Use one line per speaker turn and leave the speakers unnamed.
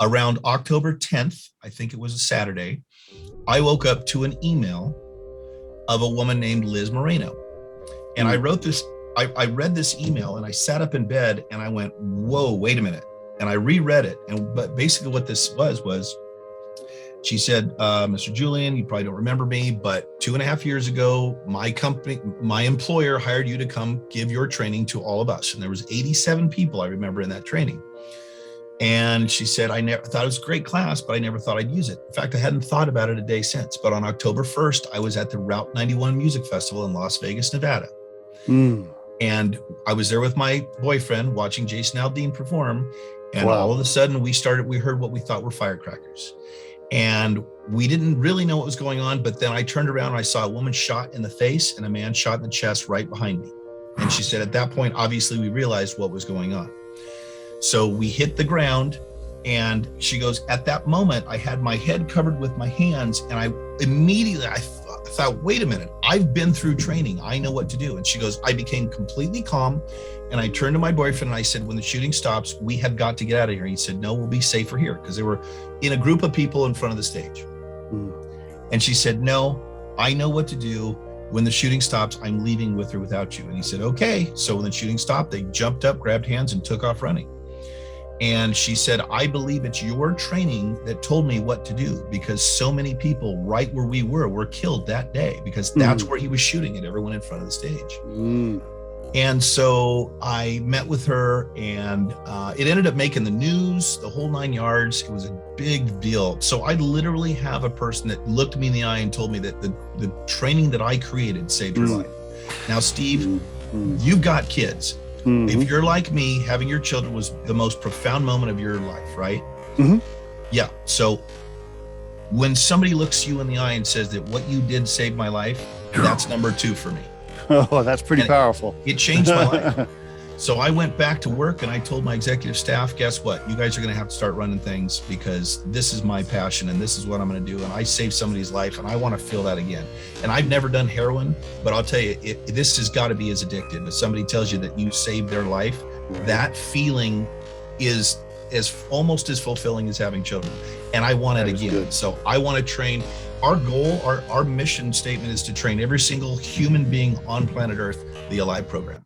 Around October 10th, I think it was a Saturday, I woke up to an email of a woman named Liz Moreno. And I wrote this, I read this email and I sat up in bed and I went, whoa, wait a minute. And I reread it. But basically what this was she said, Mr. Julian, you probably don't remember me, but 2.5 years ago, my company, my employer hired you to come give your training to all of us. And there was 87 people I remember in that training. And she said, I never thought it was a great class, but I never thought I'd use it. In fact, I hadn't thought about it a day since. But on October 1st, I was at the Route 91 Music Festival in Las Vegas, Nevada. And I was there with my boyfriend watching Jason Aldean perform. And all of a sudden we heard what we thought were firecrackers. And we didn't really know what was going on. But then I turned around and I saw a woman shot in the face and a man shot in the chest right behind me. And she said, at that point, obviously we realized what was going on. So we hit the ground and she goes, at that moment, I had my head covered with my hands. And I immediately, I thought, wait a minute, I've been through training. I know what to do. And she goes, I became completely calm. And I turned to my boyfriend and I said, when the shooting stops, we have got to get out of here. And he said, no, we'll be safer here. Because they were in a group of people in front of the stage. And she said, no, I know what to do. When the shooting stops, I'm leaving with or without you. And he said, okay. So when the shooting stopped, they jumped up, grabbed hands and took off running. And she said, I believe it's your training that told me what to do, because so many people right where we were killed that day, because that's where he was shooting at everyone in front of the stage. And so I met with her and it ended up making the news, the whole 9 yards. It was a big deal. So I literally have a person that looked me in the eye and told me that the training that I created saved her life. Now, Steve, you've got kids. If you're like me, having your children was the most profound moment of your life, right? Yeah. So when somebody looks you in the eye and says that what you did saved my life, that's number 2 for me.
Oh, that's pretty powerful.
It changed my life. So I went back to work and I told my executive staff, guess what? You guys are going to have to start running things, because this is my passion and this is what I'm going to do. And I saved somebody's life and I want to feel that again. And I've never done heroin, but I'll tell you, this has got to be as addictive. If somebody tells you that you saved their life, that feeling is almost as fulfilling as having children. And I want it again. Good. So I want to train. Our goal, our mission statement is to train every single human being on planet Earth the Alive program.